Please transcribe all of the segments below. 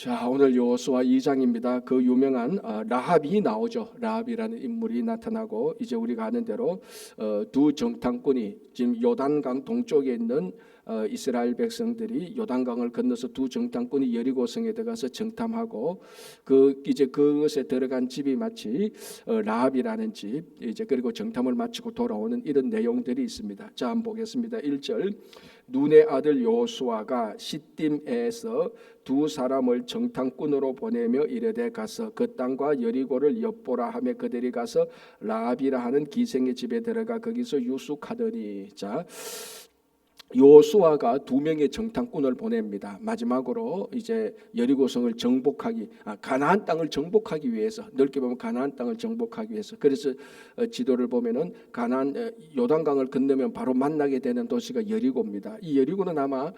자, 오늘 여호수아 2장입니다. 그 유명한 라합이 나오죠. 라합이라는 인물이 나타나고 이제 우리가 아는 대로 두 정탐꾼이 지금 요단강 동쪽에 있는 이스라엘 백성들이 요단강을 건너서 두 정탐꾼이 여리고성에 들어가서 정탐하고 이제 그것에 들어간 집이 마치 라합이라는 집, 이제 그리고 정탐을 마치고 돌아오는 이런 내용들이 있습니다. 자, 한번 보겠습니다. 1절. 눈의 아들 여호수아가 시딤에서 두 사람을 정탐꾼으로 보내며 이르되 가서 그 땅과 여리고를 엿보라 하며 그들이 가서 라합이라 하는 기생의 집에 들어가 거기서 유숙하더니, 자, 여호수아가 두 명의 정탐꾼을 보냅니다. 마지막으로 이제 여리고성을 정복하기, 가나안 땅을 정복하기 위해서, 넓게 보면 가나안 땅을 정복하기 위해서. 그래서 지도를 보면은 가나안 요단강을 건너면 바로 만나게 되는 도시가 여리고입니다. 이 여리고는 아마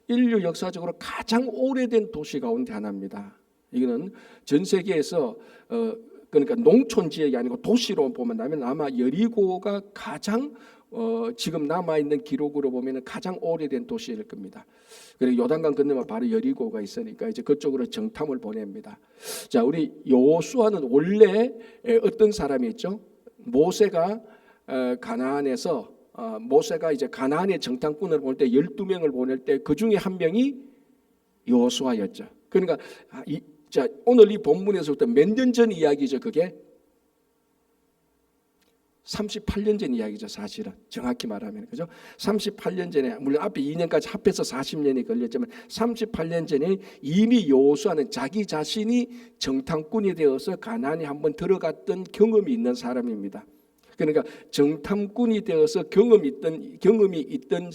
인류 역사적으로 가장 오래된 도시 가운데 하나입니다. 이거는 전 세계에서 그러니까 농촌 지역이 아니고 도시로 보면 아마 여리고가 가장 지금 남아있는 기록으로 보면 가장 오래된 도시일 겁니다. 그리고 요단강 건너면 바로 여리고가 있으니까 이제 그쪽으로 정탐을 보냅니다. 자, 우리 여호수아는 원래 어떤 사람이었죠? 모세가 가나안에서 모세가 이제 가나안의 정탐꾼을 보낼 때 12명을 보낼 때 그 중에 한 명이 여호수아였죠. 그러니까 자, 오늘 이 본문에서부터 몇 년 전 이야기죠. 그게 38년 전 이야기죠. 사실은 정확히 말하면, 그죠? 38년 전에, 물론 앞에 2년까지 합해서 40년이 걸렸지만 38년 전에 이미 여호수아는 자기 자신이 정탐꾼이 되어서 가나안에 한번 들어갔던 경험이 있는 사람입니다. 그러니까 정탐꾼이 되어서 경험이 있던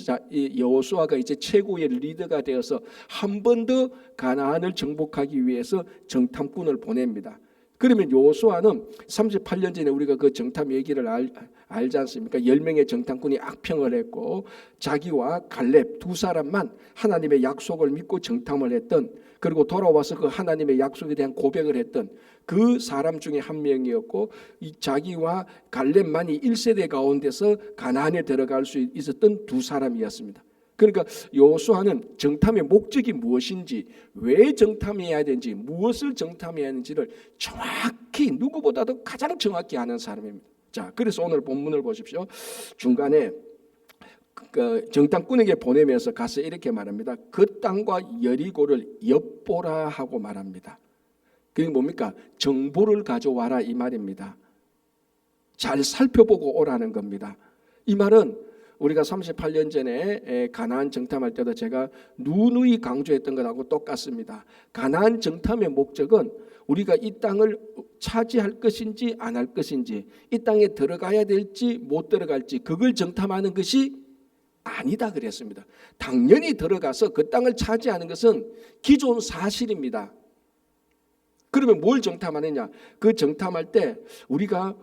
여호수아가 이제 최고의 리더가 되어서 한 번 더 가나안을 정복하기 위해서 정탐꾼을 보냅니다. 그러면 여호수아는 38년 전에 우리가 그 정탐 얘기를 알지 않습니까? 10명의 정탐꾼이 악평을 했고 자기와 갈렙 두 사람만 하나님의 약속을 믿고 정탐을 했던, 그리고 돌아와서 그 하나님의 약속에 대한 고백을 했던 그 사람 중에 한 명이었고, 이 자기와 갈렙만이 1세대 가운데서 가나안에 들어갈 수 있었던 두 사람이었습니다. 그러니까 여호수아는 정탐의 목적이 무엇인지, 왜 정탐해야 되는지, 무엇을 정탐해야 하는지를 정확히 누구보다도 가장 정확히 아는 사람입니다. 자, 그래서 오늘 본문을 보십시오. 중간에 정탐꾼에게 보내면서 가서 이렇게 말합니다. 그 땅과 여리고를 엿보라 하고 말합니다. 그게 뭡니까? 정보를 가져와라 이 말입니다. 잘 살펴보고 오라는 겁니다. 이 말은 우리가 38년 전에 가나안 정탐할 때도 제가 누누이 강조했던 것하고 똑같습니다. 가나안 정탐의 목적은 우리가 이 땅을 차지할 것인지 안 할 것인지, 이 땅에 들어가야 될지 못 들어갈지, 그걸 정탐하는 것이 아니다 그랬습니다. 당연히 들어가서 그 땅을 차지하는 것은 기존 사실입니다. 그러면 뭘 정탐하느냐? 그 정탐할 때 우리가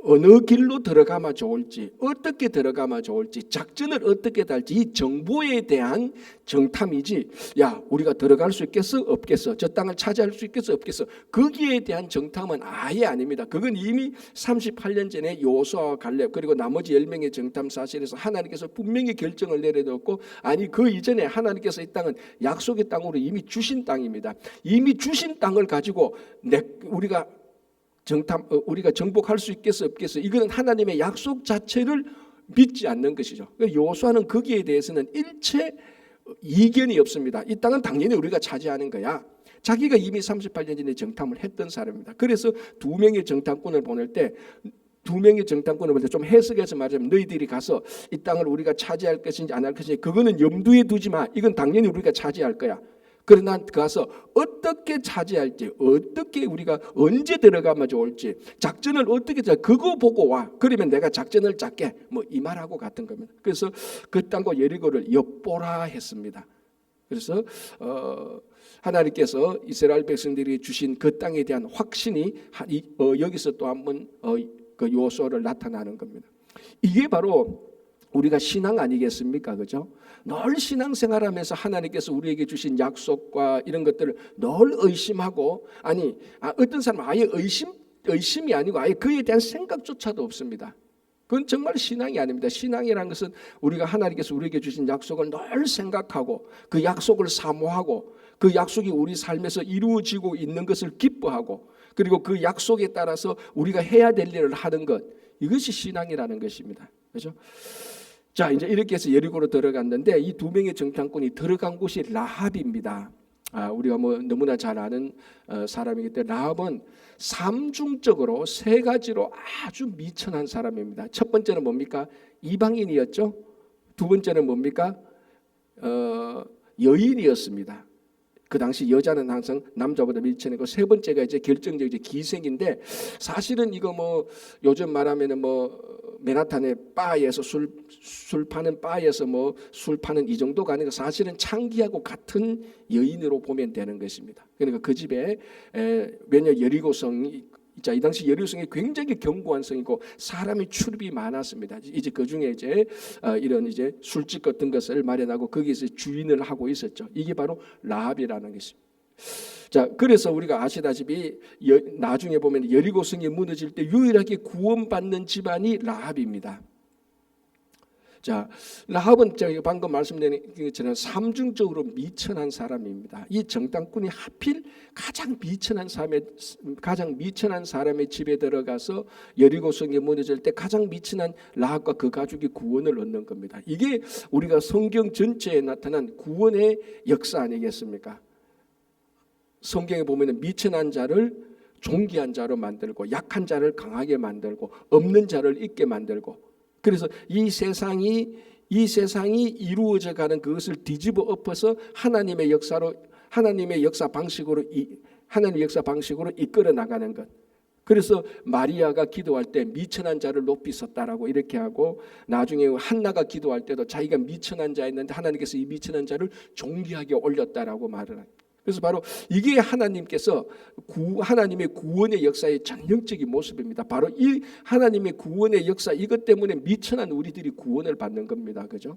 어느 길로 들어가면 좋을지, 어떻게 들어가면 좋을지, 작전을 어떻게 달지, 이 정보에 대한 정탐이지, 야, 우리가 들어갈 수 있겠어? 없겠어? 저 땅을 차지할 수 있겠어? 없겠어? 거기에 대한 정탐은 아예 아닙니다. 그건 이미 38년 전에 여호수아와 갈렙 그리고 나머지 10명의 정탐 사실에서 하나님께서 분명히 결정을 내려놓고, 아니 그 이전에 하나님께서 이 땅은 약속의 땅으로 이미 주신 땅입니다. 이미 주신 땅을 가지고 우리가 정복할 수 있겠어 없겠어, 이거는 하나님의 약속 자체를 믿지 않는 것이죠. 여호수아는 거기에 대해서는 일체 이견이 없습니다. 이 땅은 당연히 우리가 차지하는 거야. 자기가 이미 38년 전에 정탐을 했던 사람입니다. 그래서 두 명의 정탐꾼을 보낼 때 좀 해석해서 말하자면, 너희들이 가서 이 땅을 우리가 차지할 것인지 안 할 것인지 그거는 염두에 두지 마. 이건 당연히 우리가 차지할 거야. 그러나 가서 어떻게 차지할지, 어떻게 우리가 언제 들어가면 좋을지, 작전을 어떻게 짜, 그거 보고 와. 그러면 내가 작전을 짰게. 뭐 이 말하고 같은 겁니다. 그래서 그 땅과 여리고를 엿보라 했습니다. 그래서 하나님께서 이스라엘 백성들이 주신 그 땅에 대한 확신이 여기서 또 한번 그 여호수아를 나타나는 겁니다. 이게 바로 우리가 신앙 아니겠습니까? 그죠? 늘 신앙생활하면서 하나님께서 우리에게 주신 약속과 이런 것들을 늘 의심하고, 어떤 사람은 아예 의심이 아니고 아예 그에 대한 생각조차도 없습니다. 그건 정말 신앙이 아닙니다. 신앙이라는 것은 우리가 하나님께서 우리에게 주신 약속을 늘 생각하고 그 약속을 사모하고 그 약속이 우리 삶에서 이루어지고 있는 것을 기뻐하고 그리고 그 약속에 따라서 우리가 해야 될 일을 하는 것, 이것이 신앙이라는 것입니다. 그렇죠? 자, 이제 이렇게 해서 여리고로 들어갔는데 이 두 명의 정탐꾼이 들어간 곳이 라합입니다. 우리가 뭐 너무나 잘 아는 사람이기 때문에 라합은 삼중적으로 세 가지로 아주 미천한 사람입니다. 첫 번째는 뭡니까? 이방인이었죠. 두 번째는 뭡니까? 여인이었습니다. 그 당시 여자는 항상 남자보다 미천이고, 세 번째가 이제 결정적 기생인데, 사실은 이거 뭐 요즘 말하면은 뭐 맨하탄의 바에서 술 파는 바에서 뭐 술 파는 이 정도가 아니고 사실은 창기하고 같은 여인으로 보면 되는 것입니다. 그러니까 그 집에 왜냐 여리고성이, 자, 이 당시 여리고성이 굉장히 견고한 성이고 사람이 출입이 많았습니다. 이제 그 중에 이제 이런 이제 술집 같은 것을 마련하고 거기서 주인을 하고 있었죠. 이게 바로 라합이라는 것입니다. 자, 그래서 우리가 아시다시피 나중에 보면 여리고성이 무너질 때 유일하게 구원받는 집안이 라합입니다. 자, 라합은 제가 방금 말씀드린 것처럼 삼중적으로 미천한 사람입니다. 이 정탐꾼이 하필 가장 미천한 사람의 집에 들어가서 여리고성이 무너질 때 가장 미천한 라합과 그 가족이 구원을 얻는 겁니다. 이게 우리가 성경 전체에 나타난 구원의 역사 아니겠습니까? 성경에 보면은 미천한 자를 존귀한 자로 만들고 약한 자를 강하게 만들고 없는 자를 있게 만들고, 그래서 이 세상이 이루어져 가는 그것을 뒤집어 엎어서 하나님의 역사 방식으로 이끌어 나가는 것. 그래서 마리아가 기도할 때 미천한 자를 높이 섰다라고 이렇게 하고, 나중에 한나가 기도할 때도 자기가 미천한 자였는데 하나님께서 이 미천한 자를 존귀하게 올렸다라고 말을 합니다. 그래서 바로 이게 하나님께서 하나님의 구원의 역사의 전형적인 모습입니다. 바로 이 하나님의 구원의 역사, 이것 때문에 미천한 우리들이 구원을 받는 겁니다. 그죠?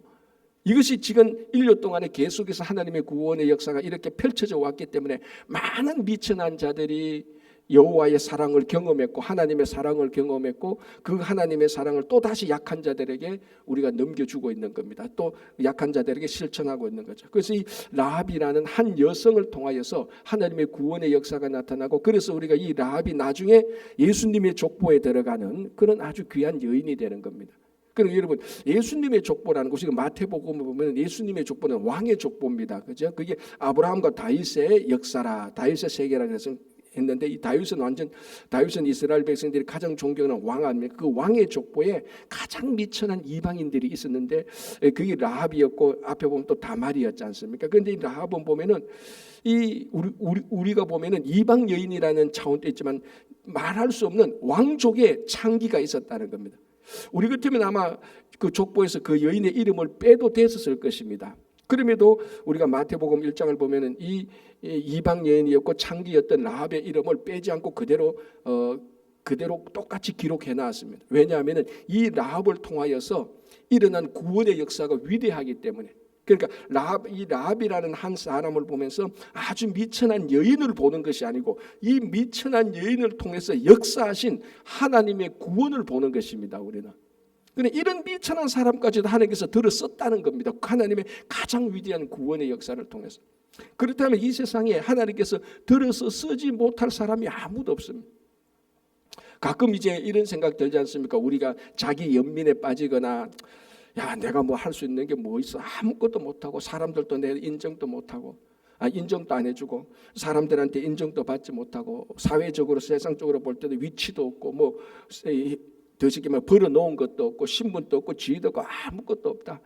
이것이 지금 인류 동안에 계속해서 하나님의 구원의 역사가 이렇게 펼쳐져 왔기 때문에 많은 미천한 자들이 여호와의 사랑을 경험했고 하나님의 사랑을 경험했고, 그 하나님의 사랑을 또 다시 약한 자들에게 우리가 넘겨주고 있는 겁니다. 또 약한 자들에게 실천하고 있는 거죠. 그래서 이 라합이라는 한 여성을 통하여서 하나님의 구원의 역사가 나타나고, 그래서 우리가 이 라합이 나중에 예수님의 족보에 들어가는 그런 아주 귀한 여인이 되는 겁니다. 그리고 여러분, 예수님의 족보라는 것이 마태복음을 보면 예수님의 족보는 왕의 족보입니다. 그죠? 그게 아브라함과 다윗의 역사라, 다윗의 세계라 그래서 했는데, 이 다윗은 이스라엘 백성들이 가장 존경하는 왕 아닙니까? 그 왕의 족보에 가장 미천한 이방인들이 있었는데 그게 라합이었고, 앞에 보면 또 다말이었지 않습니까? 그런데 이 라합은 보면은 우리가 보면은 이방 여인이라는 차원도 있지만 말할 수 없는 왕족의 창기가 있었다는 겁니다. 우리 같으면 아마 그 족보에서 그 여인의 이름을 빼도 됐었을 것입니다. 그럼에도 우리가 마태복음 1장을 보면은 이 이방 여인이었고 창기였던 라합의 이름을 빼지 않고 그대로 똑같이 기록해 놨습니다. 왜냐하면은 이 라합을 통하여서 일어난 구원의 역사가 위대하기 때문에. 그러니까 이 라합이라는 한 사람을 보면서 아주 미천한 여인을 보는 것이 아니고 이 미천한 여인을 통해서 역사하신 하나님의 구원을 보는 것입니다. 우리는. 근데 이런 미천한 사람까지도 하나님께서 들어 썼다는 겁니다. 하나님의 가장 위대한 구원의 역사를 통해서. 그렇다면 이 세상에 하나님께서 들어서 쓰지 못할 사람이 아무도 없습니다. 가끔 이제 이런 생각 들지 않습니까? 우리가 자기 연민에 빠지거나, 야, 내가 뭐 할 수 있는 게 뭐 있어? 아무것도 못하고, 사람들도 내 인정도 못하고, 인정도 안 해주고, 사람들한테 인정도 받지 못하고, 사회적으로 세상적으로 볼 때도 위치도 없고, 뭐 더 쉽게 말하면 벌어놓은 것도 없고, 신분도 없고, 지위도 없고, 아무것도 없다.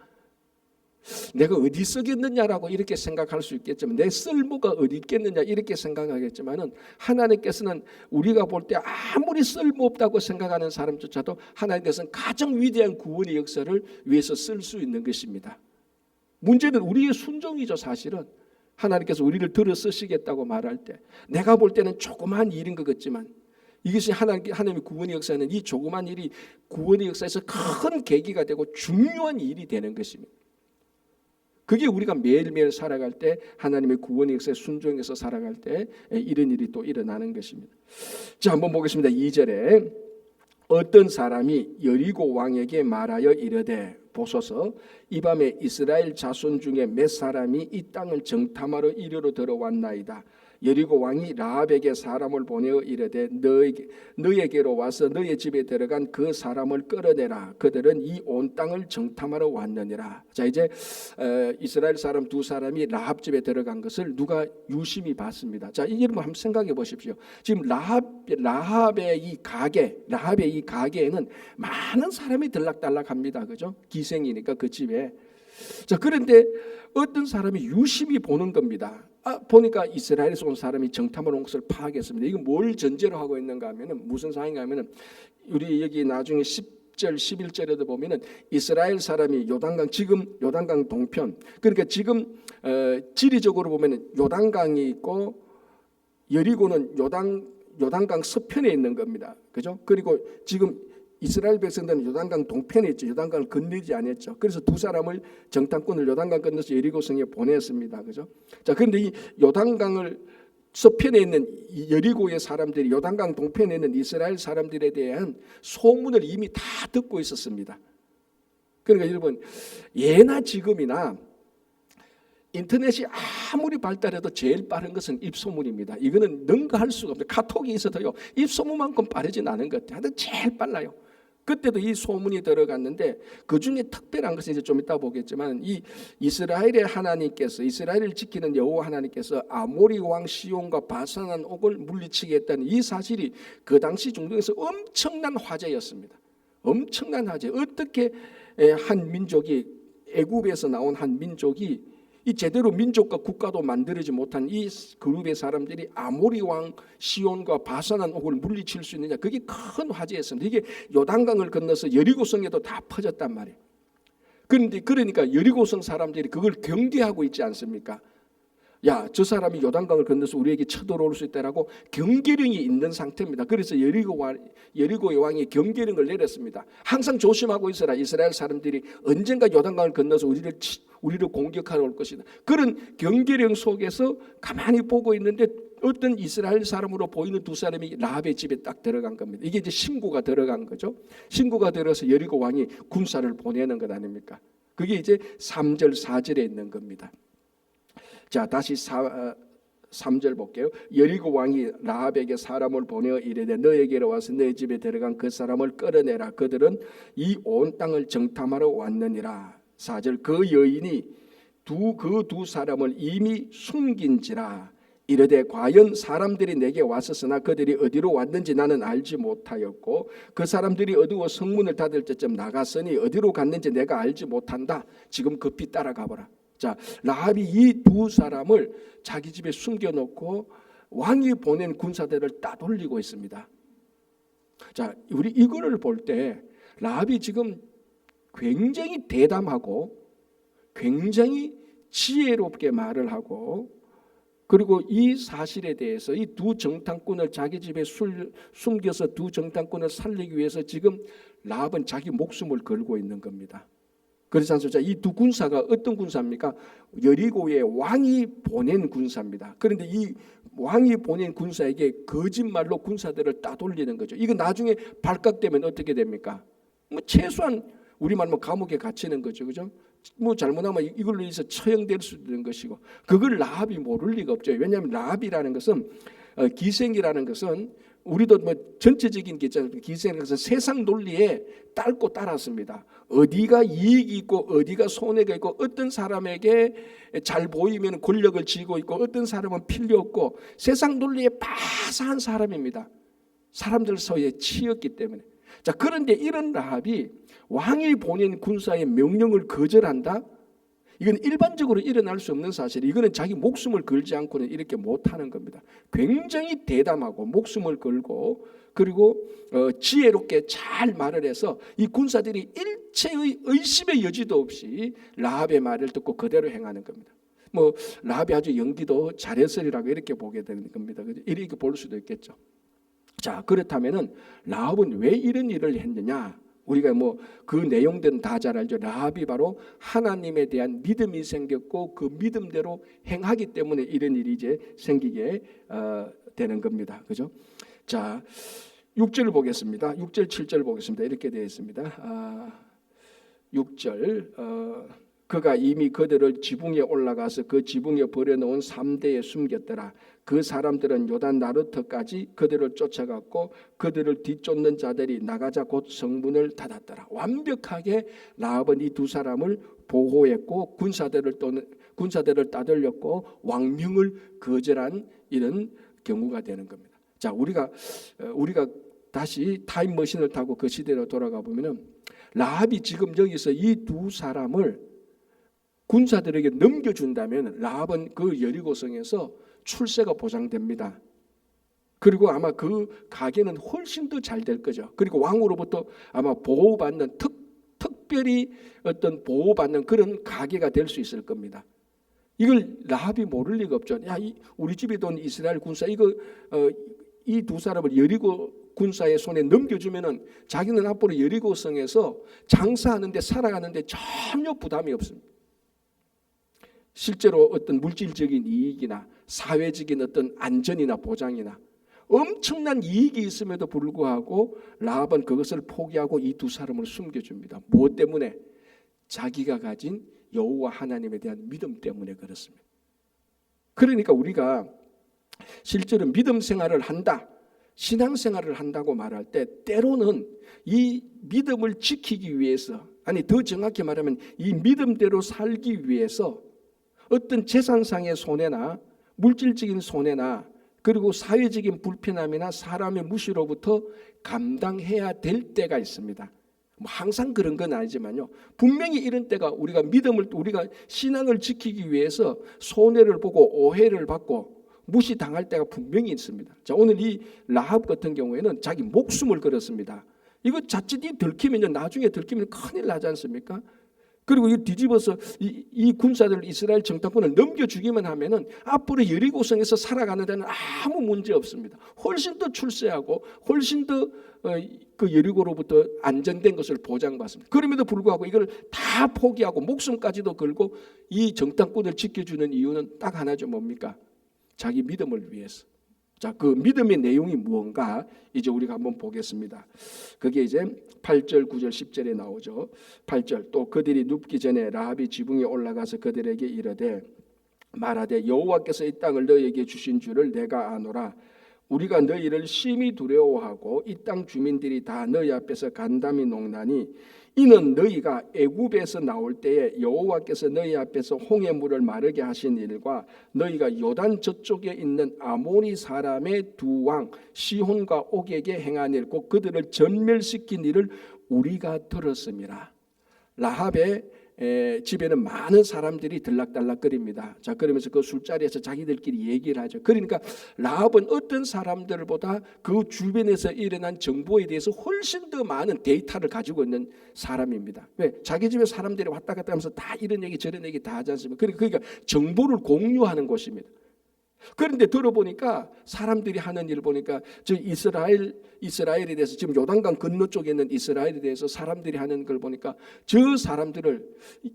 내가 어디 쓰겠느냐라고 이렇게 생각할 수 있겠지만, 내 쓸모가 어디 있겠느냐 이렇게 생각하겠지만은, 하나님께서는 우리가 볼 때 아무리 쓸모없다고 생각하는 사람조차도 하나님께서는 가장 위대한 구원의 역사를 위해서 쓸 수 있는 것입니다. 문제는 우리의 순종이죠. 사실은 하나님께서 우리를 들어 쓰시겠다고 말할 때 내가 볼 때는 조그만 일인 것 같지만, 이것이 하나님의 구원의 역사는 이 조그만 일이 구원의 역사에서 큰 계기가 되고 중요한 일이 되는 것입니다. 그게 우리가 매일매일 살아갈 때, 하나님의 구원의 역사에 순종해서 살아갈 때 이런 일이 또 일어나는 것입니다. 자, 한번 보겠습니다. 2절에 어떤 사람이 여리고 왕에게 말하여 이르되, 보소서. 이 밤에 이스라엘 자손 중에 몇 사람이 이 땅을 정탐하러 이리로 들어왔나이다. 여리고 왕이 라합에게 사람을 보내어 이르되 너에게로 와서 너의 집에 들어간 그 사람을 끌어내라. 그들은 이 온 땅을 정탐하러 왔느니라. 자, 이제 이스라엘 사람 두 사람이 라합 집에 들어간 것을 누가 유심히 봤습니다. 자, 이 여러분 한번 생각해 보십시오. 지금 라합의 이 가게에는 많은 사람이 들락달락합니다. 그죠? 기생이니까 그 집에. 자, 그런데 어떤 사람이 유심히 보는 겁니다. 보니까 이스라엘에서 온 사람이 정탐을 온 것을 파악했습니다. 이거 뭘 전제로 하고 있는가 하면은 무슨 상황인가 하면은 우리 여기 나중에 10절 11절에도 보면은 이스라엘 사람이 지금 요단강 동편, 그러니까 지금 지리적으로 보면은 요단강이 있고 여리고는 요단강 서편에 있는 겁니다. 그죠? 그리고 지금 이스라엘 백성들은 요단강 동편에 있죠. 요단강을 건너지 않았죠. 그래서 두 사람을 정탐꾼을 요단강 건너서 여리고성에 보냈습니다. 그죠? 자, 그런데 이 요단강을 서편에 있는 여리고의 사람들이 요단강 동편에 있는 이스라엘 사람들에 대한 소문을 이미 다 듣고 있었습니다. 그러니까 여러분, 예나 지금이나 인터넷이 아무리 발달해도 제일 빠른 것은 입소문입니다. 이거는 능가할 수가 없어요. 카톡이 있어도요, 입소문만큼 빠르진 않은 것 같아요. 하여튼 제일 빨라요. 그때도 이 소문이 들어갔는데 그 중에 특별한 것은 이제 좀 이따 보겠지만 이 이스라엘의 하나님께서, 이스라엘을 지키는 여호와 하나님께서 아모리 왕 시온과 바산한 옥을 물리치게 했다는 이 사실이 그 당시 중동에서 엄청난 화제였습니다. 엄청난 화제. 어떻게 한 민족이, 애굽에서 나온 한 민족이 이 제대로 민족과 국가도 만들지 못한 이 그룹의 사람들이 아모리 왕 시온과 바산한 옥을 물리칠 수 있느냐, 그게 큰 화제였습니다. 이게 요단강을 건너서 여리고성에도 다 퍼졌단 말이에요. 그런데 그러니까 여리고성 사람들이 그걸 경계하고 있지 않습니까? 야, 저 사람이 요단강을 건너서 우리에게 쳐들어올 수 있다라고 경계령이 있는 상태입니다. 그래서 여리고의 왕이 경계령을 내렸습니다. 항상 조심하고 있어라. 이스라엘 사람들이 언젠가 요단강을 건너서 우리를 공격하러 올 것이다. 그런 경계령 속에서 가만히 보고 있는데 어떤 이스라엘 사람으로 보이는 두 사람이 라합의 집에 딱 들어간 겁니다. 이게 이제 신고가 들어간 거죠. 신고가 들어서 여리고 왕이 군사를 보내는 것 아닙니까? 그게 이제 3절 4절에 있는 겁니다. 자, 다시 3절 볼게요. 여리고 왕이 라합에게 사람을 보내어 이르되 너에게로 와서 내 집에 들어간 그 사람을 끌어내라. 그들은 이 온 땅을 정탐하러 왔느니라. 4절 그 여인이 그 두 사람을 이미 숨긴지라. 이르되 과연 사람들이 내게 왔었으나 그들이 어디로 왔는지 나는 알지 못하였고 그 사람들이 어두워 성문을 닫을 때쯤 나갔으니 어디로 갔는지 내가 알지 못한다. 지금 급히 따라가보라. 자, 라합이 이 두 사람을 자기 집에 숨겨놓고 왕이 보낸 군사들을 따돌리고 있습니다. 자, 우리 이거를 볼 때 라합이 지금 굉장히 대담하고 굉장히 지혜롭게 말을 하고, 그리고 이 사실에 대해서 이 두 정탐꾼을 자기 집에 숨겨서 두 정탐꾼을 살리기 위해서 지금 라합은 자기 목숨을 걸고 있는 겁니다. 그래서 이 두 군사가 어떤 군사입니까? 여리고의 왕이 보낸 군사입니다. 그런데 이 왕이 보낸 군사에게 거짓말로 군사들을 따돌리는 거죠. 이거 나중에 발각되면 어떻게 됩니까? 최소한 우리말 감옥에 갇히는 거죠, 그죠? 잘못하면 이걸로 인해서 처형될 수도 있는 것이고, 그걸 라합이 모를 리가 없죠. 왜냐하면 라합이라는 것은 기생이라는 것은 우리도 전체적인 게 있잖아요. 기생이라는 것은 세상 논리에 딸고 따랐습니다. 어디가 이익이 있고 어디가 손해가 있고 어떤 사람에게 잘 보이면 권력을 쥐고 있고 어떤 사람은 필요 없고 세상 논리에 바사한 사람입니다. 사람들 사이에 치였기 때문에. 자, 그런데 이런 라합이 왕이 보낸 군사의 명령을 거절한다? 이건 일반적으로 일어날 수 없는 사실이에요. 이거는 자기 목숨을 걸지 않고는 이렇게 못하는 겁니다. 굉장히 대담하고 목숨을 걸고 그리고 지혜롭게 잘 말을 해서 이 군사들이 일체의 의심의 여지도 없이 라합의 말을 듣고 그대로 행하는 겁니다. 라합이 아주 연기도 잘했으리라고 이렇게 보게 되는 겁니다. 이렇게 볼 수도 있겠죠. 자, 그렇다면은 라합은 왜 이런 일을 했느냐? 우리가 그 내용들은 다 잘 알죠. 라합이 바로 하나님에 대한 믿음이 생겼고 그 믿음대로 행하기 때문에 이런 일이 이제 생기게 되는 겁니다. 그죠? 자, 6절을 보겠습니다. 6절 7절 보겠습니다. 이렇게 되어 있습니다. 6절 그가 이미 그들을 지붕에 올라가서 그 지붕에 버려놓은 3대에 숨겼더라. 그 사람들은 요단 나루터까지 그들을 쫓아갔고 그들을 뒤쫓는 자들이 나가자 곧 성문을 닫았더라. 완벽하게 라합은 이 두 사람을 보호했고 군사들을 따돌렸고 왕명을 거절한 이런 경우가 되는 겁니다. 자, 우리가 다시 타임머신을 타고 그 시대로 돌아가 보면은 라합이 지금 여기서 이 두 사람을 군사들에게 넘겨준다면 라합은 그 여리고성에서 출세가 보장됩니다. 그리고 아마 그 가게는 훨씬 더 잘 될 거죠. 그리고 왕으로부터 아마 보호받는 특별히 어떤 보호받는 그런 가게가 될 수 있을 겁니다. 이걸 라합이 모를 리가 없죠. 야, 우리 집에 돈 이스라엘 군사 이 두 사람을 여리고 군사의 손에 넘겨주면은 자기는 앞으로 여리고성에서 장사하는데 살아가는데 전혀 부담이 없습니다. 실제로 어떤 물질적인 이익이나 사회적인 어떤 안전이나 보장이나 엄청난 이익이 있음에도 불구하고 라합은 그것을 포기하고 이 두 사람을 숨겨줍니다. 무엇 때문에? 자기가 가진 여호와 하나님에 대한 믿음 때문에 그렇습니다. 그러니까 우리가 실제로 믿음 생활을 한다, 신앙생활을 한다고 말할 때 때로는 이 믿음을 지키기 위해서, 아니 더 정확히 말하면 이 믿음대로 살기 위해서 어떤 재산상의 손해나 물질적인 손해나 그리고 사회적인 불편함이나 사람의 무시로부터 감당해야 될 때가 있습니다. 항상 그런 건 아니지만요. 분명히 이런 때가 우리가 신앙을 지키기 위해서 손해를 보고 오해를 받고 무시당할 때가 분명히 있습니다. 자, 오늘 이 라합 같은 경우에는 자기 목숨을 걸었습니다. 이거 자칫 들키면 나중에 들키면 큰일 나지 않습니까? 그리고 이 뒤집어서 이 군사들 이스라엘 정탐꾼을 넘겨주기만 하면은 앞으로 여리고성에서 살아가는 데는 아무 문제 없습니다. 훨씬 더 출세하고 훨씬 더 그 여리고로부터 안전된 것을 보장받습니다. 그럼에도 불구하고 이걸 다 포기하고 목숨까지도 걸고 이 정탐꾼을 지켜주는 이유는 딱 하나죠. 뭡니까? 자기 믿음을 위해서. 자, 그 믿음의 내용이 무언가 이제 우리가 한번 보겠습니다. 그게 이제 8절, 9절, 10절에 나오죠. 8절 또 그들이 눕기 전에 라합이 지붕에 올라가서 그들에게 이르되 말하되 여호와께서 이 땅을 너희에게 주신 줄을 내가 아노라. 우리가 너희를 심히 두려워하고 이 땅 주민들이 다 너희 앞에서 간담이 녹나니 이는 너희가 애굽에서 나올 때에 여호와께서 너희 앞에서 홍해물을 마르게 하신 일과 너희가 요단 저쪽에 있는 아모리 사람의 두 왕 시혼과 옥에게 행한 일 곧 그들을 전멸시킨 일을 우리가 들었습니다. 라합의 집에는 많은 사람들이 들락달락거립니다. 자, 그러면서 그 술자리에서 자기들끼리 얘기를 하죠. 그러니까 라합은 어떤 사람들보다 그 주변에서 일어난 정보에 대해서 훨씬 더 많은 데이터를 가지고 있는 사람입니다. 왜? 자기 집에 사람들이 왔다 갔다 하면서 다 이런 얘기 저런 얘기 다 하지 않습니까? 그러니까 정보를 공유하는 곳입니다. 그런데 들어보니까 사람들이 하는 일을 보니까 저 이스라엘에 대해서 지금 요단강 건너 쪽에 있는 이스라엘에 대해서 사람들이 하는 걸 보니까 저 사람들을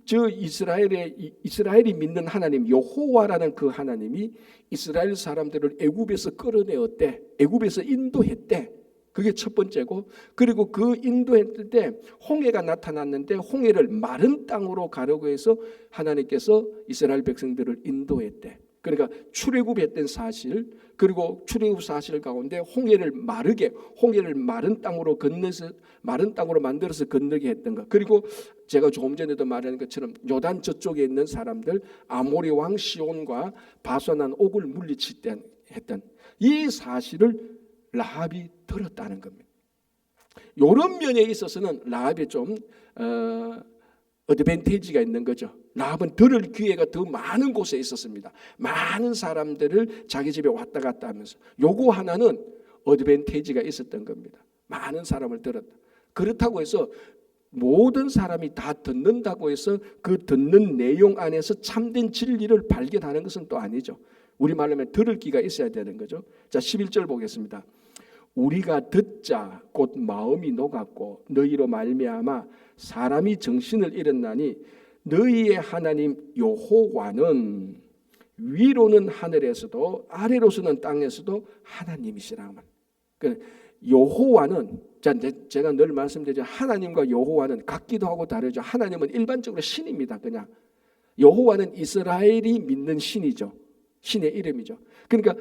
이스라엘이 믿는 하나님 여호와라는 그 하나님이 이스라엘 사람들을 애굽에서 끌어내었대. 애굽에서 인도했대. 그게 첫 번째고, 그리고 그 인도했을 때 홍해가 나타났는데 홍해를 마른 땅으로 가려고 해서 하나님께서 이스라엘 백성들을 인도했대. 그러니까 출애굽했던 사실, 그리고 출애굽 사실 가운데 홍해를 마른 땅으로 만들어서 건너게 했던 것. 그리고 제가 조금 전에도 말한 것처럼 요단 저쪽에 있는 사람들 아모리 왕 시온과 바산한 옥을 물리칠 때 했던 이 사실을 라합이 들었다는 겁니다. 이런 면에 있어서는 라합이 좀 어드밴티지가 있는 거죠. 라합은 들을 기회가 더 많은 곳에 있었습니다. 많은 사람들을 자기 집에 왔다 갔다 하면서 요거 하나는 어드밴티지가 있었던 겁니다. 많은 사람을 들었다. 그렇다고 해서 모든 사람이 다 듣는다고 해서 그 듣는 내용 안에서 참된 진리를 발견하는 것은 또 아니죠. 우리말로 하면 들을 귀가 있어야 되는 거죠. 자, 11절 보겠습니다. 우리가 듣자 곧 마음이 녹았고 너희로 말미암아 사람이 정신을 잃었나니 너희의 하나님 여호와는 위로는 하늘에서도 아래로서는 땅에서도 하나님이시라. 여호와는 제가 늘 말씀드리죠. 하나님과 여호와는 같기도 하고 다르죠. 하나님은 일반적으로 신입니다. 그냥 여호와는 이스라엘이 믿는 신이죠. 신의 이름이죠. 그러니까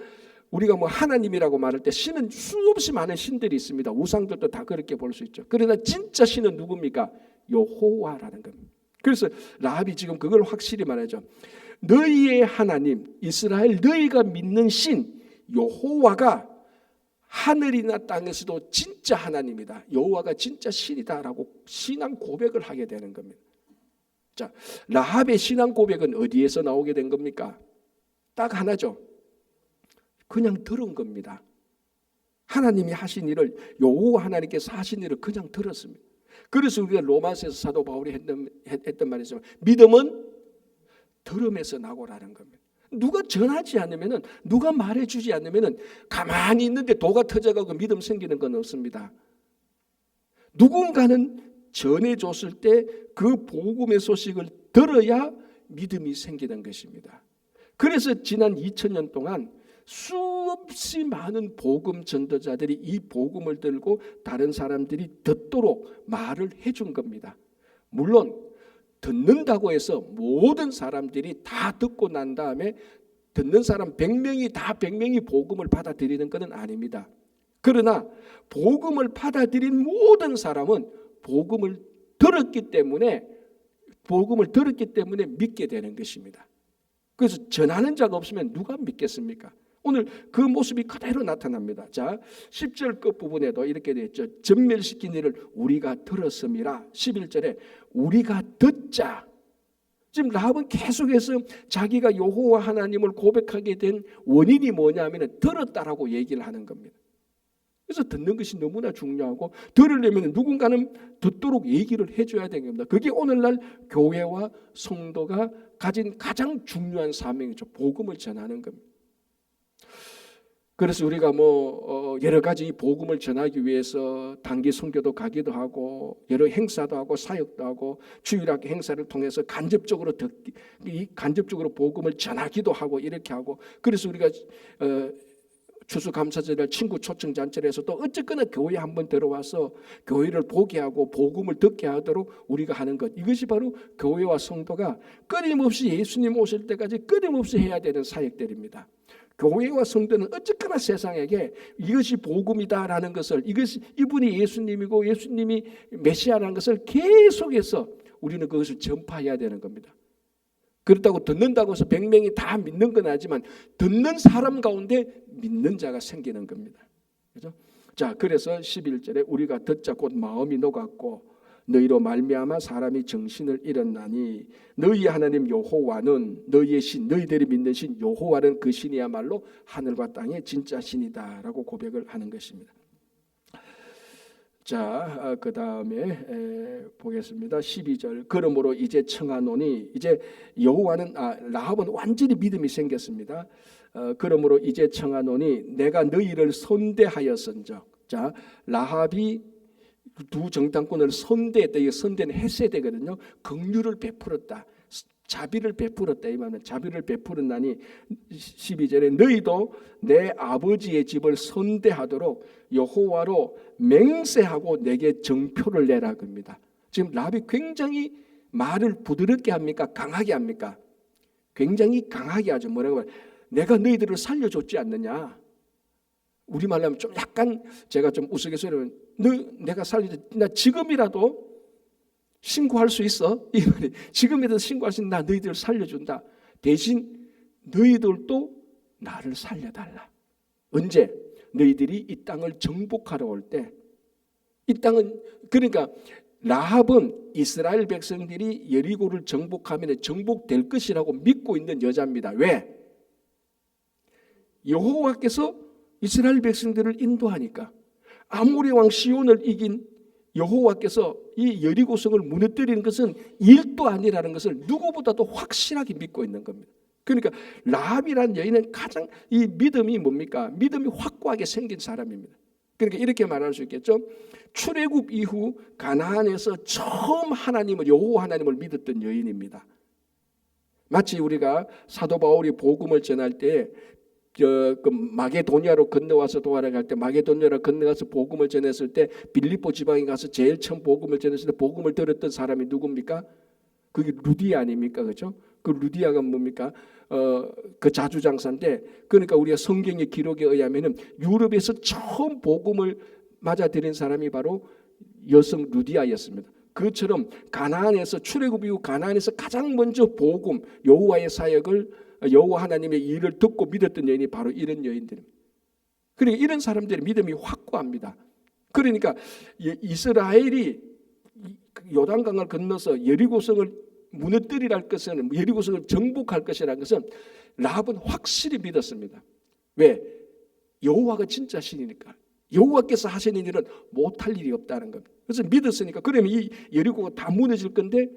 우리가 뭐 하나님이라고 말할 때 신은 수없이 많은 신들이 있습니다. 우상들도 다 그렇게 볼 수 있죠. 그러나 진짜 신은 누굽니까? 여호와라는 겁니다. 그래서 라합이 지금 그걸 확실히 말하죠. 너희의 하나님 이스라엘 너희가 믿는 신 여호와가 하늘이나 땅에서도 진짜 하나님이다. 여호와가 진짜 신이다라고 신앙 고백을 하게 되는 겁니다. 자, 라합의 신앙 고백은 어디에서 나오게 된 겁니까? 딱 하나죠. 그냥 들은 겁니다. 하나님이 하신 일을 여호와 하나님께서 하신 일을 그냥 들었습니다. 그래서 우리가 로마서에서 사도 바울이 했던 말이 있지만 믿음은 들음에서 나고라는 겁니다. 누가 전하지 않으면은 누가 말해주지 않으면은 가만히 있는데 도가 터져가고 믿음 생기는 건 없습니다. 누군가는 전해줬을 때 그 복음의 소식을 들어야 믿음이 생기는 것입니다. 그래서 지난 2000년 동안 수없이 많은 복음 전도자들이 이 복음을 들고 다른 사람들이 듣도록 말을 해준 겁니다. 물론 듣는다고 해서 모든 사람들이 다 듣고 난 다음에 듣는 사람 100명이 다 100명이 복음을 받아들이는 것은 아닙니다. 그러나 복음을 받아들인 모든 사람은 복음을 들었기 때문에 믿게 되는 것입니다. 그래서 전하는 자가 없으면 누가 믿겠습니까? 오늘 그 모습이 그대로 나타납니다. 자, 10절 끝부분에도 이렇게 되어 있죠. 전멸시킨 일을 우리가 들었음이라. 11절에 우리가 듣자. 지금 라합은 계속해서 자기가 여호와 하나님을 고백하게 된 원인이 뭐냐면 들었다라고 얘기를 하는 겁니다. 그래서 듣는 것이 너무나 중요하고 들으려면 누군가는 듣도록 얘기를 해줘야 되는 겁니다. 그게 오늘날 교회와 성도가 가진 가장 중요한 사명이죠. 복음을 전하는 겁니다. 그래서 우리가 여러 가지 복음을 전하기 위해서 단기 선교도 가기도 하고 여러 행사도 하고 사역도 하고 주일학 행사를 통해서 간접적으로 복음을 전하기도 하고 이렇게 하고 그래서 우리가 추수감사절에 친구 초청 잔치를 해서 또 어쨌거나 교회에 한번 들어와서 교회를 보게 하고 복음을 듣게 하도록 우리가 하는 것 이것이 바로 교회와 성도가 끊임없이 예수님 오실 때까지 끊임없이 해야 되는 사역들입니다. 교회와 성도는 어쨌거나 세상에게 이것이 복음이다라는 것을 이분이 예수님이고 예수님이 메시아라는 것을 계속해서 우리는 그것을 전파해야 되는 겁니다. 그렇다고 듣는다고 해서 100명이 다 믿는 건 아니지만 듣는 사람 가운데 믿는 자가 생기는 겁니다. 그렇죠? 자, 그래서 11절에 우리가 듣자 곧 마음이 녹았고 너희로 말미암아 사람이 정신을 잃었나니 너희 하나님 여호와는 너희의 신 너희들이 믿는 신 여호와는 그 신이야말로 하늘과 땅의 진짜 신이다라고 고백을 하는 것입니다. 자, 그 다음에 보겠습니다. 12절 그러므로 이제 청하노니 이제 여호와는 라합은 완전히 믿음이 생겼습니다. 그러므로 이제 청하노니 내가 너희를 선대하였은즉 자 라합이 두 정탐꾼을 선대했다. 이게 선대는 헤세드거든요. 긍휼을 베풀었다. 자비를 베풀었다. 이 말은 자비를 베풀었나니 12절에 너희도 내 아버지의 집을 선대하도록 여호와로 맹세하고 내게 정표를 내라 겁니다. 지금 라합이 굉장히 말을 부드럽게 합니까? 강하게 합니까? 굉장히 강하게 하죠. 뭐라고 해요? 내가 너희들을 살려줬지 않느냐? 우리말로 하면 좀 약간 제가 좀 우스갯소리하면 내가 나 지금이라도 신고할 수 있어? 이 말이 지금이라도 신고할 수 있는 나 너희들을 살려준다. 대신 너희들도 나를 살려달라. 언제? 너희들이 이 땅을 정복하러 올 때 이 땅은 그러니까 라합은 이스라엘 백성들이 여리고를 정복하면 정복될 것이라고 믿고 있는 여자입니다. 왜? 여호와께서 이스라엘 백성들을 인도하니까 아모리 왕 시온을 이긴 여호와께서 이 여리고성을 무너뜨리는 것은 일도 아니라는 것을 누구보다도 확실하게 믿고 있는 겁니다. 그러니까 라합이라는 여인은 가장 이 믿음이 뭡니까? 믿음이 확고하게 생긴 사람입니다. 그러니까 이렇게 말할 수 있겠죠. 출애굽 이후 가나안에서 처음 여호와 하나님을 믿었던 여인입니다. 마치 우리가 사도 바울이 복음을 전할 때 그 마게도니아로 건너와서 도하러 때 마게도니아로 건너가서 복음을 전했을 때 빌립보 지방에 가서 제일 처음 복음을 전했을 때 복음을 들었던 사람이 누굽니까? 그게 루디아 아닙니까? 그렇죠? 그 루디아가 뭡니까? 그 자주장사인데, 그러니까 우리가 성경의 기록에 의하면은 유럽에서 처음 복음을 맞아들인 사람이 바로 여성 루디아였습니다. 그처럼 가나안에서 출애굽 이후 가나안에서 가장 먼저 복음, 여호와의 사역을, 여호와 하나님의 일을 듣고 믿었던 여인이 바로 이런 여인들입니다. 그러니까 이런 사람들의 믿음이 확고합니다. 그러니까 이스라엘이 요단강을 건너서 여리고성을 무너뜨리랄 것은, 여리고성을 정복할 것이라는 것은 라합은 확실히 믿었습니다. 왜? 여호와가 진짜 신이니까. 여호와께서 하시는 일은 못할 일이 없다는 겁니다. 그래서 믿었으니까, 그러면 이 여리고가 다 무너질 건데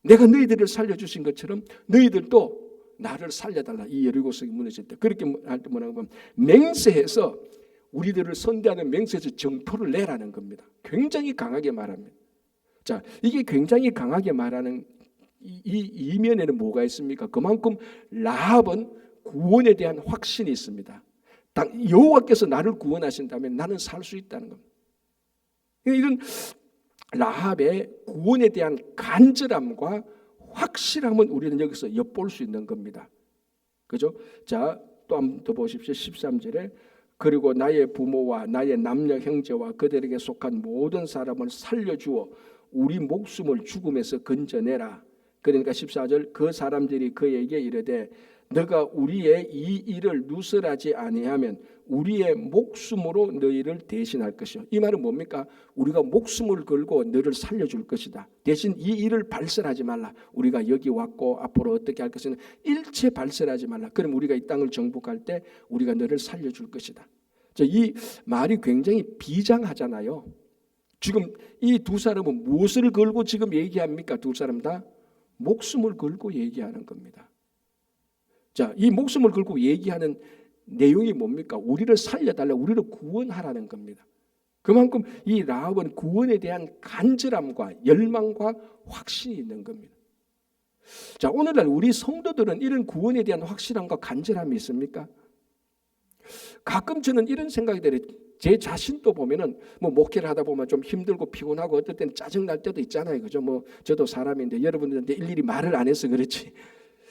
내가 너희들을 살려주신 것처럼 너희들도 나를 살려달라. 이 여리고성이 무너질 때 그렇게 할 때 뭐라고 하면 맹세해서, 우리들을 선대하는 맹세해서 정포를 내라는 겁니다. 굉장히 강하게 말합니다. 자, 이게 굉장히 강하게 말하는 이 이면에는 뭐가 있습니까? 그만큼 라합은 구원에 대한 확신이 있습니다. 여호와께서 나를 구원하신다면 나는 살 수 있다는 겁니다. 이런 라합의 구원에 대한 간절함과 확실함은 우리는 여기서 엿볼 수 있는 겁니다. 그죠? 자, 또 한 번 더 보십시오. 13절에 그리고 나의 부모와 나의 남녀 형제와 그들에게 속한 모든 사람을 살려주어 우리 목숨을 죽음에서 건져내라. 그러니까 14절 그 사람들이 그에게 이르되 너가 우리의 이 일을 누설하지 아니하면 우리의 목숨으로 너희를 대신할 것이요. 이 말은 뭡니까? 우리가 목숨을 걸고 너를 살려줄 것이다. 대신 이 일을 발설하지 말라. 우리가 여기 왔고 앞으로 어떻게 할 것은 일체 발설하지 말라. 그럼 우리가 이 땅을 정복할 때 우리가 너를 살려줄 것이다. 이 말이 굉장히 비장하잖아요. 지금 이 두 사람은 무엇을 걸고 지금 얘기합니까? 두 사람 다 목숨을 걸고 얘기하는 겁니다. 자, 이 목숨을 걸고 얘기하는 내용이 뭡니까? 우리를 살려달라, 우리를 구원하라는 겁니다. 그만큼 이 라합은 구원에 대한 간절함과 열망과 확신이 있는 겁니다. 자, 오늘날 우리 성도들은 이런 구원에 대한 확실함과 간절함이 있습니까? 가끔 저는 이런 생각이 들어요. 제 자신도 보면은 목회를 하다 보면 좀 힘들고 피곤하고 어떨 때는 짜증 날 때도 있잖아요. 그죠? 저도 사람인데 여러분들한테 일일이 말을 안 해서 그렇지.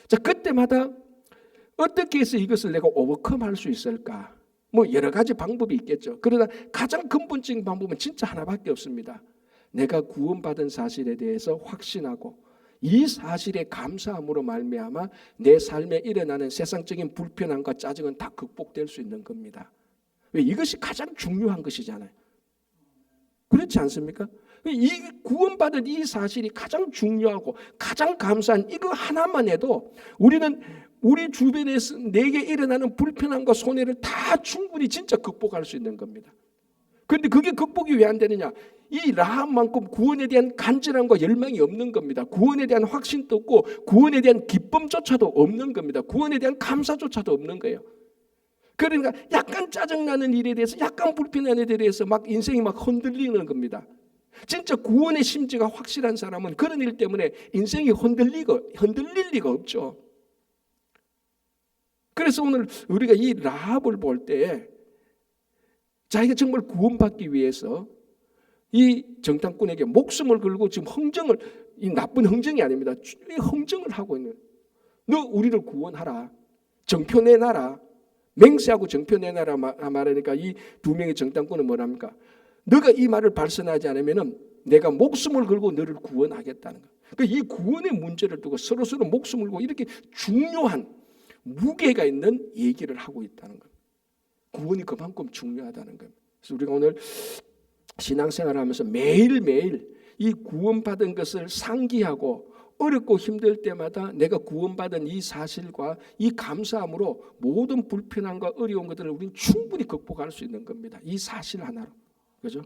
자, 그때마다 어떻게 해서 이것을 내가 오버컴할 수 있을까? 여러 가지 방법이 있겠죠. 그러나 가장 근본적인 방법은 진짜 하나밖에 없습니다. 내가 구원받은 사실에 대해서 확신하고 이 사실에 감사함으로 말미암아 내 삶에 일어나는 세상적인 불편함과 짜증은 다 극복될 수 있는 겁니다. 왜? 이것이 가장 중요한 것이잖아요. 그렇지 않습니까? 이 구원받은 이 사실이 가장 중요하고 가장 감사한 이거 하나만 해도 우리는 우리 주변에서 내게 일어나는 불편함과 손해를 다 충분히 진짜 극복할 수 있는 겁니다. 그런데 그게 극복이 왜 안 되느냐? 이 라합만큼 구원에 대한 간절함과 열망이 없는 겁니다. 구원에 대한 확신도 없고 구원에 대한 기쁨조차도 없는 겁니다. 구원에 대한 감사조차도 없는 거예요. 그러니까 약간 짜증나는 일에 대해서, 약간 불편한 일에 대해서 막 인생이 막 흔들리는 겁니다. 진짜 구원의 심지가 확실한 사람은 그런 일 때문에 인생이 흔들릴 리가 없죠. 그래서 오늘 우리가 이 라합을 볼 때 자기가 정말 구원받기 위해서 이 정탐꾼에게 목숨을 걸고 지금 흥정을, 이 나쁜 흥정이 아닙니다. 흥정을 하고 있는, 너 우리를 구원하라, 정표 내놔라, 맹세하고 정표 내놔라 말하니까 이 두 명의 정탐꾼은 뭐랍니까? 너가 이 말을 발선하지 않으면 내가 목숨을 걸고 너를 구원하겠다는 거예요. 그러니까 이 구원의 문제를 두고 서로 목숨을 걸고 이렇게 중요한 무게가 있는 얘기를 하고 있다는 거예요. 구원이 그만큼 중요하다는 거예요. 그래서 우리가 오늘 신앙생활을 하면서 매일매일 이 구원받은 것을 상기하고 어렵고 힘들 때마다 내가 구원받은 이 사실과 이 감사함으로 모든 불편함과 어려운 것들을 우리는 충분히 극복할 수 있는 겁니다. 이 사실 하나로. 그죠?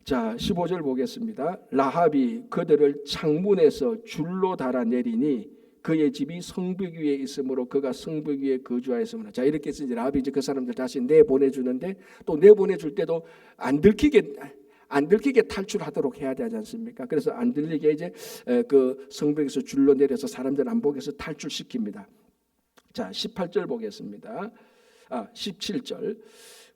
자, 15절 보겠습니다. 라합이 그들을 창문에서 줄로 달아내리니 그의 집이 성벽 위에 있으므로 그가 성벽 위에 거주하였으므로. 자, 이렇게 해서 이제 라합이 이제 그 사람들 다시 내보내주는데 또 내보내줄 때도 안 들키게 탈출하도록 해야 되지 않습니까? 그래서 안 들리게 이제 그 성벽에서 줄로 내려서 사람들 안 보게 해서 탈출시킵니다. 자, 18절 보겠습니다. 17절.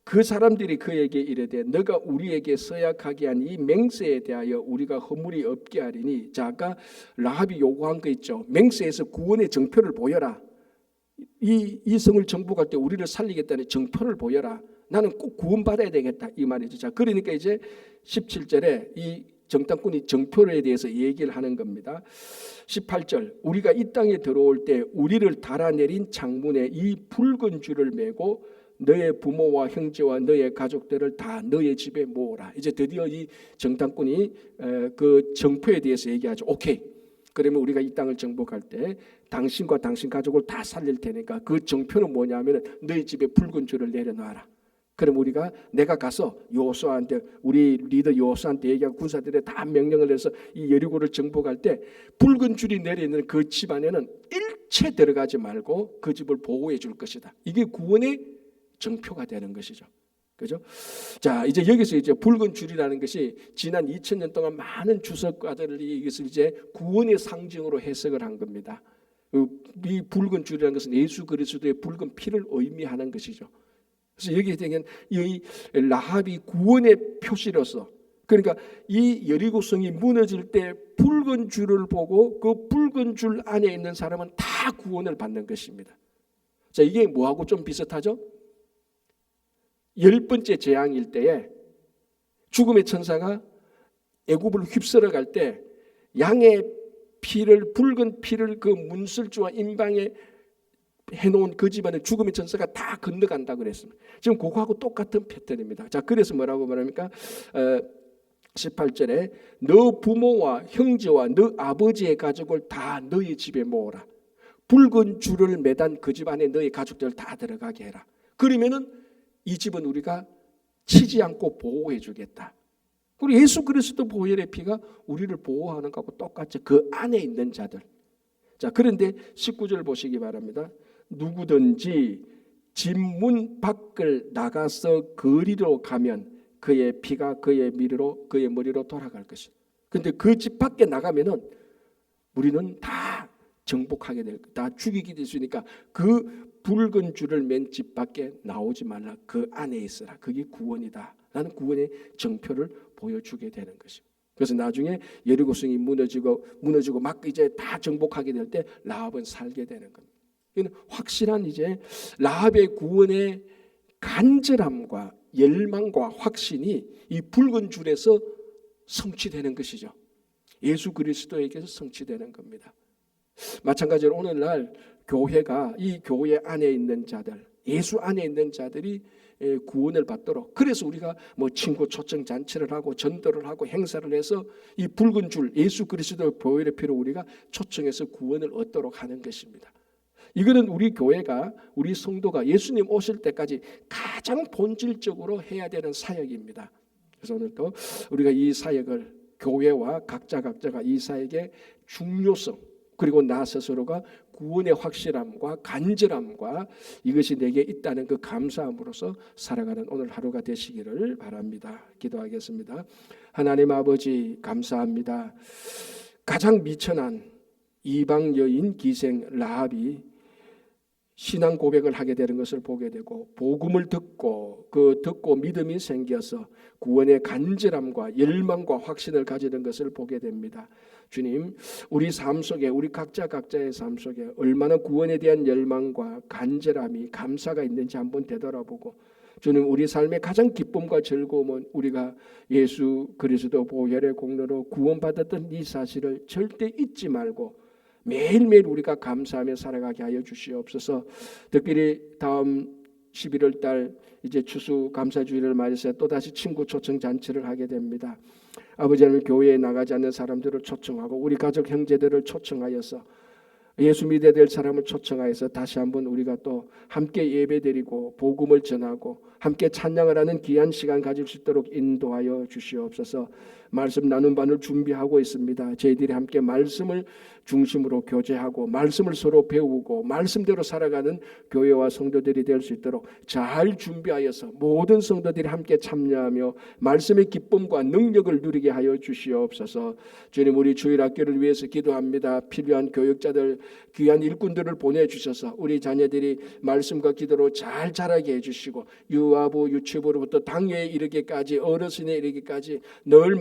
그 사람들이 그에게 이르되 너가 우리에게 서약하게 한 이 맹세에 대하여 우리가 허물이 없게 하리니. 자, 아까 라합이 요구한 거 있죠. 맹세에서 구원의 정표를 보여라. 이 성을 정복할 때 우리를 살리겠다는 정표를 보여라. 나는 꼭 구원받아야 되겠다 이 말이죠. 자, 그러니까 이제 17절에 이 정탐꾼이 정표에 대해서 얘기를 하는 겁니다. 18절. 우리가 이 땅에 들어올 때 우리를 달아내린 창문에 이 붉은 줄을 메고 너의 부모와 형제와 너의 가족들을 다 너의 집에 모으라. 이제 드디어 이 정탐꾼이 그 정표에 대해서 얘기하죠. 오케이. 그러면 우리가 이 땅을 정복할 때 당신과 당신 가족을 다 살릴 테니까 그 정표는 뭐냐면 너희 집에 붉은 줄을 내려놔라. 그럼 우리가 내가 가서 여호수아한테 우리 리더 여호수아한테 얘기하고 군사들에 다 명령을 해서 이 여리고를 정복할 때 붉은 줄이 내려있는 그 집 안에는 일체 들어가지 말고 그 집을 보호해 줄 것이다. 이게 구원의 정표가 되는 것이죠. 그죠? 자, 이제 여기서 이제 붉은 줄이라는 것이 지난 2000년 동안 많은 주석가들이 이것을 이제 구원의 상징으로 해석을 한 겁니다. 이 붉은 줄이라는 것은 예수 그리스도의 붉은 피를 의미하는 것이죠. 그래서 여기에 대한 이 라합이 구원의 표시로서, 그러니까 이 여리고성이 무너질 때 붉은 줄을 보고 그 붉은 줄 안에 있는 사람은 다 구원을 받는 것입니다. 자, 이게 뭐하고 좀 비슷하죠? 10번째 재앙일 때에 죽음의 천사가 애굽을 휩쓸어 갈 때 양의 피를, 붉은 피를 그 문술주와 임방에 해놓은 그 집안에 죽음의 천사가 다 건너간다고 그랬습니다. 지금 그거하고 똑같은 패턴입니다. 자, 그래서 뭐라고 말합니까? 18절에 너 부모와 형제와 너 아버지의 가족을 다 너희 집에 모으라. 붉은 줄을 매단 그 집 안에 너희 가족들 다 들어가게 해라. 그러면은 이 집은 우리가 치지 않고 보호해 주겠다. 그리고 예수 그리스도 보혈의 피가 우리를 보호하는 것하고 똑같이 그 안에 있는 자들. 자, 그런데 19절 보시기 바랍니다. 누구든지 집 문 밖을 나가서 거리로 가면 그의 피가 그의 머리로 돌아갈 것이다. 그런데 그 집 밖에 나가면은 우리는 다 정복하게 다 죽이게 될 수 있으니까 그 붉은 줄을 맨 집 밖에 나오지 말라. 그 안에 있어라. 그게 구원이다. 라는 구원의 정표를 보여주게 되는 것입니다. 그래서 나중에 여리고성이 무너지고 막 이제 다 정복하게 될 때 라합은 살게 되는 겁니다. 이는 확실한 이제 라합의 구원의 간절함과 열망과 확신이 이 붉은 줄에서 성취되는 것이죠. 예수 그리스도에게서 성취되는 겁니다. 마찬가지로 오늘날 교회가 이 교회 안에 있는 자들, 예수 안에 있는 자들이 구원을 받도록, 그래서 우리가 뭐 친구 초청 잔치를 하고 전도를 하고 행사를 해서 이 붉은 줄 예수 그리스도의 보혈의 피로 우리가 초청해서 구원을 얻도록 하는 것입니다. 이거는 우리 교회가, 우리 성도가 예수님 오실 때까지 가장 본질적으로 해야 되는 사역입니다. 그래서 오늘도 우리가 이 사역을, 교회와 각자가 이 사역의 중요성, 그리고 나 스스로가 구원의 확실함과 간절함과 이것이 내게 있다는 그 감사함으로써 살아가는 오늘 하루가 되시기를 바랍니다. 기도하겠습니다. 하나님 아버지, 감사합니다. 가장 미천한 이방 여인 기생 라합이 신앙 고백을 하게 되는 것을 보게 되고, 복음을 듣고 믿음이 생겨서 구원의 간절함과 열망과 확신을 가지는 것을 보게 됩니다. 주님, 우리 삶 속에, 우리 각자의 삶 속에 얼마나 구원에 대한 열망과 간절함이, 감사가 있는지 한번 되돌아보고, 주님, 우리 삶의 가장 기쁨과 즐거움은 우리가 예수 그리스도 보혈의 공로로 구원받았던 이 사실을 절대 잊지 말고 매일매일 우리가 감사하며 살아가게 하여 주시옵소서. 특별히 다음 11월 달 이제 추수 감사주일을 맞이해서 또다시 친구 초청 잔치를 하게 됩니다. 아버지 하나님, 교회에 나가지 않는 사람들을 초청하고 우리 가족 형제들을 초청하여서 예수 믿어야 될 사람을 초청하여서 다시 한번 우리가 또 함께 예배드리고 복음을 전하고 함께 찬양을 하는 귀한 시간 가질 수 있도록 인도하여 주시옵소서. 말씀 나눈 반을 준비하고 있습니다. 저희들이 함께 말씀을 중심으로 교제하고 말씀을 서로 배우고 말씀대로 살아가는 교회와 성도들이 될 수 있도록 잘 준비하여서 모든 성도들이 함께 참여하며 말씀의 기쁨과 능력을 누리게 하여 주시옵소서. 주님, 우리 주일학교를 위해서 기도합니다. 필요한 교육자들, 귀한 일꾼들을 보내주셔서 우리 자녀들이 말씀과 기도로 잘 자라게 해주시고 유아부, 유치부로부터 당회에 이르기까지 어르신에 이르기까지 늘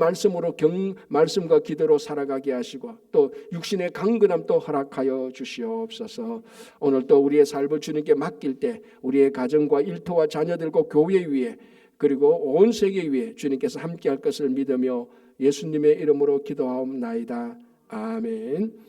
말씀과 기도로 살아가게 하시고 또 육신의 강건함도 허락하여 주시옵소서. 오늘 또 우리의 삶을 주님께 맡길 때 우리의 가정과 일터와 자녀들과 교회 위에 그리고 온 세계 위에 주님께서 함께할 것을 믿으며 예수님의 이름으로 기도하옵나이다. 아멘.